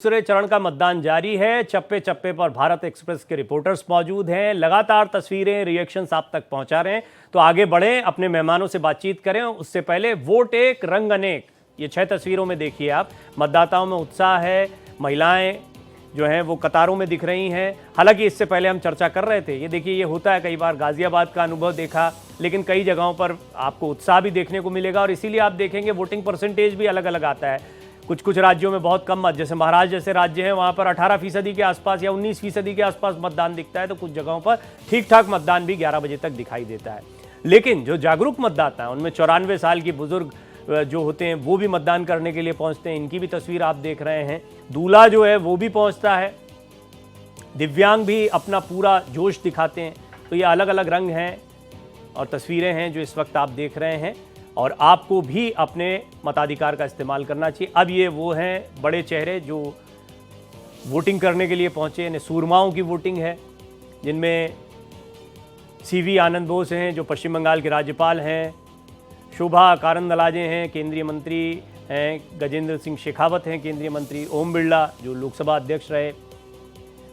दूसरे चरण का मतदान जारी है। चप्पे चप्पे पर भारत एक्सप्रेस के रिपोर्टर्स मौजूद हैं, लगातार तस्वीरें रिएक्शंस आप तक पहुंचा रहे हैं। तो आगे बढ़ें, अपने मेहमानों से बातचीत करें। उससे पहले वोट एक रंग अनेक, ये 6 तस्वीरों में देखिए आप। मतदाताओं में उत्साह है, महिलाएं जो हैं वो कतारों में दिख रही हैं। हालांकि इससे पहले हम चर्चा कर रहे थे, ये देखिए ये होता है, कई बार गाजियाबाद का अनुभव देखा, लेकिन कई जगहों पर आपको उत्साह भी देखने को मिलेगा। और इसीलिए आप देखेंगे वोटिंग परसेंटेज भी अलग अलग आता है। कुछ राज्यों में बहुत कम मत, जैसे महाराष्ट्र जैसे राज्य हैं, वहाँ पर 18% के आसपास या 19% के आसपास मतदान दिखता है। तो कुछ जगहों पर ठीक ठाक मतदान भी 11 बजे तक दिखाई देता है। लेकिन जो जागरूक मतदाता हैं, उनमें 94 साल की बुजुर्ग जो होते हैं वो भी मतदान करने के लिए पहुंचते हैं। इनकी भी तस्वीर आप देख रहे हैं। दूल्हा जो है वो भी पहुंचता है, दिव्यांग भी अपना पूरा जोश दिखाते हैं। तो ये अलग अलग रंग हैं और तस्वीरें हैं जो इस वक्त आप देख रहे हैं। और आपको भी अपने मताधिकार का इस्तेमाल करना चाहिए। अब ये वो हैं बड़े चेहरे जो वोटिंग करने के लिए पहुंचे, यानी सूरमाओं की वोटिंग है, जिनमें सीवी आनंद बोस हैं जो पश्चिम बंगाल के राज्यपाल हैं, शोभा कारंदलाजे हैं केंद्रीय मंत्री हैं, गजेंद्र सिंह शेखावत हैं केंद्रीय मंत्री, ओम बिरला जो लोकसभा अध्यक्ष रहे,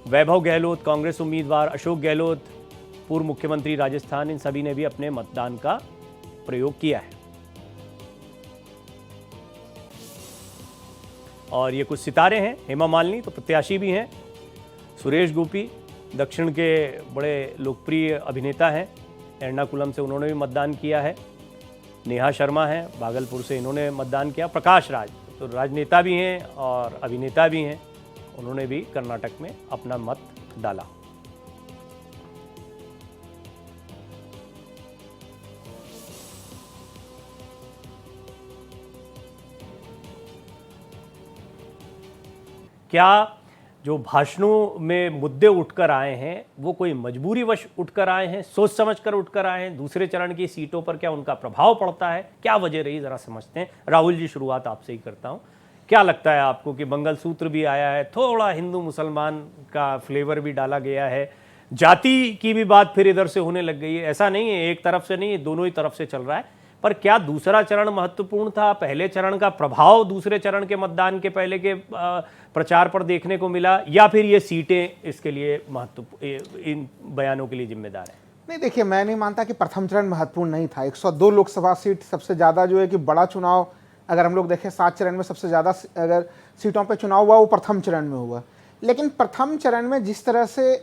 वैभव गहलोत कांग्रेस उम्मीदवार, अशोक गहलोत पूर्व मुख्यमंत्री राजस्थान, इन सभी ने भी अपने मतदान का प्रयोग किया है। और ये कुछ सितारे हैं, हेमा मालिनी तो प्रत्याशी भी हैं, सुरेश गोपी दक्षिण के बड़े लोकप्रिय अभिनेता हैं, एर्नाकुलम से उन्होंने भी मतदान किया है, नेहा शर्मा हैं भागलपुर से, इन्होंने मतदान किया, प्रकाश राज तो राजनेता भी हैं और अभिनेता भी हैं, उन्होंने भी कर्नाटक में अपना मत डाला। क्या जो भाषणों में मुद्दे उठकर आए हैं वो कोई मजबूरीवश उठकर आए हैं, सोच समझकर उठकर आए हैं? दूसरे चरण की सीटों पर क्या उनका प्रभाव पड़ता है? क्या वजह रही, जरा समझते हैं। राहुल जी, शुरुआत आपसे ही करता हूं। क्या लगता है आपको कि मंगलसूत्र भी आया है, थोड़ा हिंदू मुसलमान का फ्लेवर भी डाला गया है, जाति की भी बात फिर इधर से होने लग गई है? ऐसा नहीं है, एक तरफ से नहीं है, दोनों ही तरफ से चल रहा है। पर क्या दूसरा चरण महत्वपूर्ण था? पहले चरण का प्रभाव दूसरे चरण के मतदान के पहले के प्रचार पर देखने को मिला, या फिर ये सीटें इसके लिए इन बयानों के लिए जिम्मेदार है? नहीं, देखिए, मैं नहीं मानता कि प्रथम चरण महत्वपूर्ण नहीं था। 102 लोकसभा सीट सबसे ज़्यादा जो है कि बड़ा चुनाव, अगर हम लोग देखें 7 चरण में सबसे ज़्यादा अगर सीटों पे चुनाव हुआ वो प्रथम चरण में हुआ। लेकिन प्रथम चरण में जिस तरह से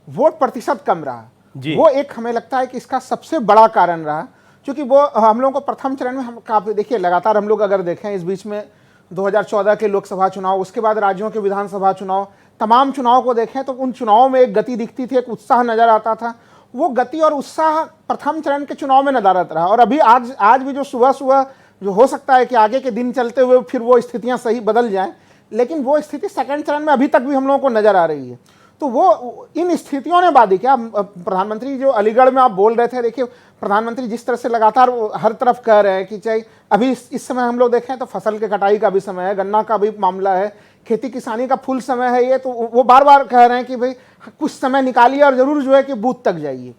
वोट प्रतिशत कम रहा, वो एक हमें लगता है कि इसका सबसे बड़ा कारण रहा। क्योंकि वो हम लोगों को प्रथम चरण में हम काफ़ी, देखिए लगातार हम लोग अगर देखें इस बीच में 2014 के लोकसभा चुनाव, उसके बाद राज्यों के विधानसभा चुनाव, तमाम चुनाव को देखें तो उन चुनावों में एक गति दिखती थी, एक उत्साह नजर आता था। वो गति और उत्साह प्रथम चरण के चुनाव में नदारत रहा। और अभी आज भी जो सुबह सुबह जो हो सकता है कि आगे के दिन चलते हुए फिर वो स्थितियां सही बदल जाएं, लेकिन वो स्थिति सेकंड चरण में अभी तक भी हम लोगों को नजर आ रही है। तो वो इन स्थितियों ने बाधी किया। प्रधानमंत्री जो अलीगढ़ में आप बोल रहे थे, देखिए प्रधानमंत्री जिस तरह से लगातार हर तरफ कह रहे हैं कि चाहे अभी इस समय हम लोग देखें तो फसल के कटाई का भी समय है, गन्ना का भी मामला है, खेती किसानी का फुल समय है, ये तो वो बार बार कह रहे हैं कि भाई कुछ समय निकालिए और जरूर जो है कि बूथ तक जाइए।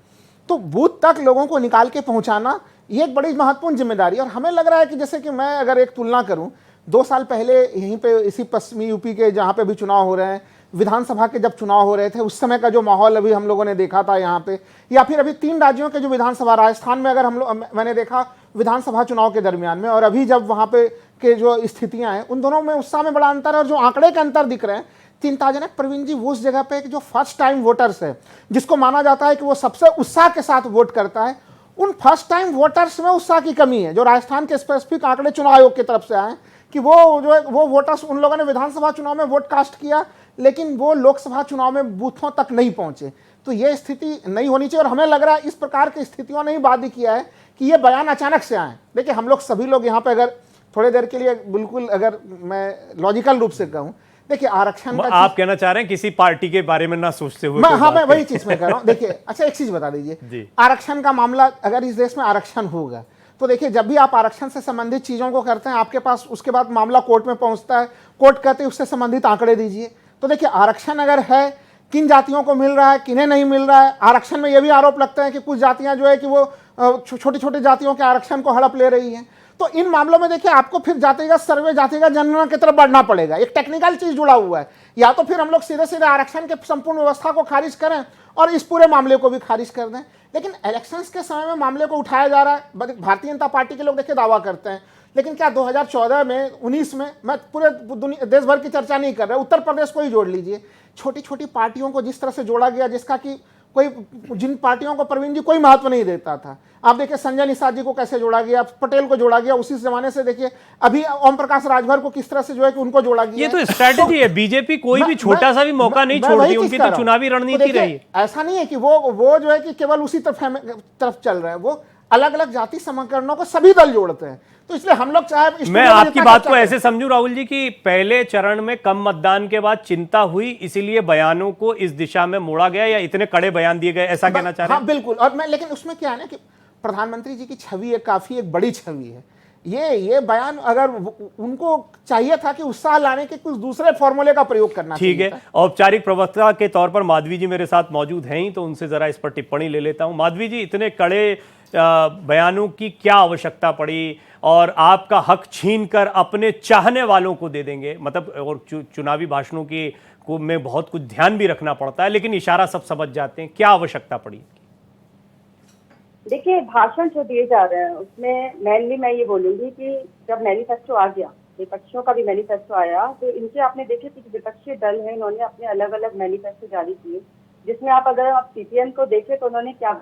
तो बूथ तक लोगों को निकाल के पहुंचाना ये एक बड़ी महत्वपूर्ण जिम्मेदारी। और हमें लग रहा है कि जैसे कि मैं अगर एक तुलना करूं, 2 साल पहले यहीं पे इसी पश्चिमी यूपी के जहाँ पे भी चुनाव हो रहे हैं, विधानसभा के जब चुनाव हो रहे थे, उस समय का जो माहौल अभी हम लोगों ने देखा था यहाँ पे, या फिर अभी 3 राज्यों के जो विधानसभा, राजस्थान में अगर मैंने देखा विधानसभा चुनाव के दरमियान में, और अभी जब वहाँ पे के जो स्थितियाँ हैं, उन दोनों में उत्साह में बड़ा अंतर है। और जो आंकड़े के अंतर दिख रहे हैं चिंताजनक, प्रवीण जी, वो उस जगह पे जो फर्स्ट टाइम वोटर्स है, जिसको माना जाता है कि वो सबसे उत्साह के साथ वोट करता है, उन फर्स्ट टाइम वोटर्स में उत्साह की कमी है। जो राजस्थान के स्पेसिफिक आंकड़े चुनाव आयोग की तरफ से आए कि वो जो है वो वोटर्स, उन लोगों ने विधानसभा चुनाव में वोट कास्ट किया, लेकिन वो लोकसभा चुनाव में बूथों तक नहीं पहुंचे। तो ये स्थिति नहीं होनी चाहिए। और हमें लग रहा है इस प्रकार की स्थितियों ने ही बाध्य किया है कि ये बयान अचानक से आए। देखिए, हम लोग सभी लोग यहाँ पे अगर थोड़ी देर के लिए बिल्कुल अगर मैं लॉजिकल रूप से कहूँ, देखिए आरक्षण का, आप कहना चाह रहे हैं किसी पार्टी के बारे में ना सोचते हुए? हाँ, मैं वही चीज में कह रहा हूँ। देखिए, अच्छा एक चीज बता दीजिए, आरक्षण का मामला, अगर इस देश में आरक्षण होगा तो देखिए जब भी आप आरक्षण से संबंधित चीजों को करते हैं, आपके पास उसके बाद मामला कोर्ट में पहुंचता है, कोर्ट कहते हैं उससे संबंधित आंकड़े दीजिए। तो देखिए, आरक्षण अगर है, किन जातियों को मिल रहा है, किन्हें नहीं मिल रहा है। आरक्षण में यह भी आरोप लगता है कि कुछ जातियां जो है कि वो छोटी छोटी जातियों के आरक्षण को हड़प ले रही हैं। तो इन मामलों में देखिए आपको फिर जातेगा सर्वे जातेगा जनगणना की तरफ बढ़ना पड़ेगा, एक टेक्निकल चीज जुड़ा हुआ है। या तो फिर हम लोग सीधे सीधे आरक्षण के संपूर्ण व्यवस्था को खारिज करें और इस पूरे मामले को भी खारिज कर दें। लेकिन इलेक्शंस के समय में मामले को उठाया जा रहा है। भारतीय जनता पार्टी के लोग देखिए दावा करते हैं, लेकिन क्या 2014 में 19 में, मैं पूरे देश भर की चर्चा नहीं कर रहा, उत्तर प्रदेश को ही जोड़ लीजिए, छोटी छोटी पार्टियों को जिस तरह से जोड़ा गया, जिसका कि कोई, जिन पार्टियों को प्रवीण जी कोई महत्व नहीं देता था। आप देखिए संजय निषाद जी को कैसे जोड़ा गया, पटेल को जोड़ा गया, उसी जमाने से देखिए अभी ओम प्रकाश राजभर को किस तरह से जो है कि उनको जोड़ा गया। ये तो स्ट्रैटेजी है, बीजेपी कोई भी छोटा सा भी मौका नहीं छोड़ती, उनकी तो चुनावी रणनीति रही है। ऐसा नहीं है कि वो जो है कि केवल उसी तरफ चल रहे हैं, वो अलग अलग जाति समीकरणों को सभी दल जोड़ते हैं। तो इसलिए हम लोग चाहे, मैं आपकी बात को ऐसे समझूं राहुल जी कि पहले चरण में कम मतदान के बाद चिंता हुई, इसीलिए बयानों को इस दिशा में मोड़ा गया, या इतने कड़े बयान दिए गए, ऐसा कहना चाह रहे हैं? हाँ बिल्कुल। और मैं, लेकिन उसमें क्या है ना कि प्रधानमंत्री जी की छवि एक काफी एक बड़ी छवि है। ये बयान अगर उनको चाहिए था कि उत्साह लाने के कुछ दूसरे फॉर्मूले का प्रयोग करना चाहिए। ठीक है, औपचारिक प्रवक्ता के तौर पर माधवी जी मेरे साथ मौजूद हैं ही, तो उनसे जरा इस पर टिप्पणी ले लेता हूं। माधवी जी, इतने कड़े बयानों की क्या आवश्यकता पड़ी, और आपका हक छीनकर अपने चाहने वालों को दे देंगे, मतलब, और चुनावी भाषणों की में बहुत कुछ ध्यान भी रखना पड़ता है, लेकिन इशारा सब समझ जाते हैं, क्या आवश्यकता पड़ी? देखिए, भाषण जो दिए जा रहे हैं उसमें मेनली मैं ये बोलूंगी कि जब मैनिफेस्टो आ गया, विपक्षियों का भी मैनिफेस्टो आया, तो इनके आपने देखे कि विपक्षी दल है, इन्होंने अपने अलग अलग मैनिफेस्टो जारी किए, जिसमें अगर आप सीपीएम को देखें तो उन्होंने क्या,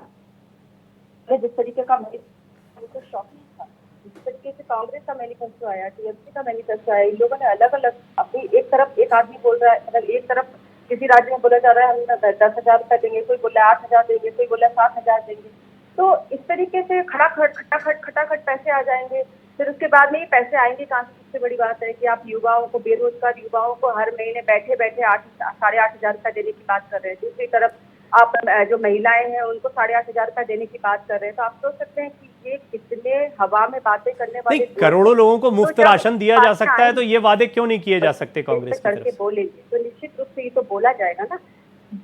जिस तरीके का तो शॉकिंग था, जिस तरीके से कांग्रेस का मैनिफेस्टो आया, टीएमसी का मैनिफेस्टो आया, इन लोगों ने अलग अलग अपनी, एक तरफ एक आदमी बोल रहा है, मतलब एक तरफ किसी राज्य में बोला जा रहा है हम 10,000 रुपए देंगे, कोई बोला 8,000 देंगे, कोई बोला 7,000 देंगे। तो इस तरीके से खटाखट पैसे आ जाएंगे। फिर उसके बाद में ये पैसे आएंगे कहाँ से? सबसे बड़ी बात है कि आप युवाओं को, बेरोजगार युवाओं को हर महीने बैठे बैठे 8,500 रुपए देने की बात कर रहे हैं। दूसरी तरफ आप जो महिलाएं हैं उनको 8,500 रुपए देने की बात कर रहे हैं। तो आप सोच सकते हैं कि ये कितने हवा में बातें करने वाले, करोड़ों लोगों को मुफ्त राशन दिया जा सकता है, तो ये वादे क्यों नहीं किए जा सकते कांग्रेस की तरफ से? बोलेंगे तो निश्चित रूप से ये तो बोला जाएगा ना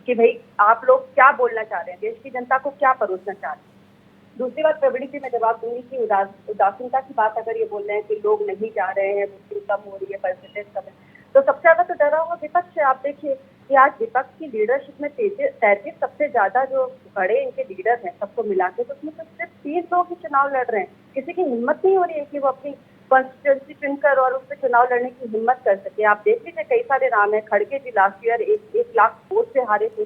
कि भाई आप लोग क्या बोलना चाह रहे हैं, देश की जनता को क्या परोसना चाह रहे हैं। दूसरी बात प्रवीण जी मैं जवाब दूंगी कि उदासीनता की बात अगर ये बोल रहे हैं कि लोग नहीं जा रहे हैं, बुकिंग कम हो रही है, परसेंटेज कम है, तो सबसे ज्यादा तो डरा हुआ विपक्ष है। आप देखिए कि आज विपक्ष की लीडरशिप में 33 सबसे ज्यादा जो बड़े इनके लीडर हैं सबको मिला के, तो उसमें तो सिर्फ 3 लोग ही चुनाव लड़ रहे हैं। किसी की हिम्मत नहीं हो रही है कि वो अपनी कॉन्स्टिट्यूंसी चुनकर और उस पर चुनाव लड़ने की हिम्मत कर सके। आप देख लीजिए कई सारे नाम है, खड़गे जी लास्ट ईयर 1 लाख वोट से हारे थे,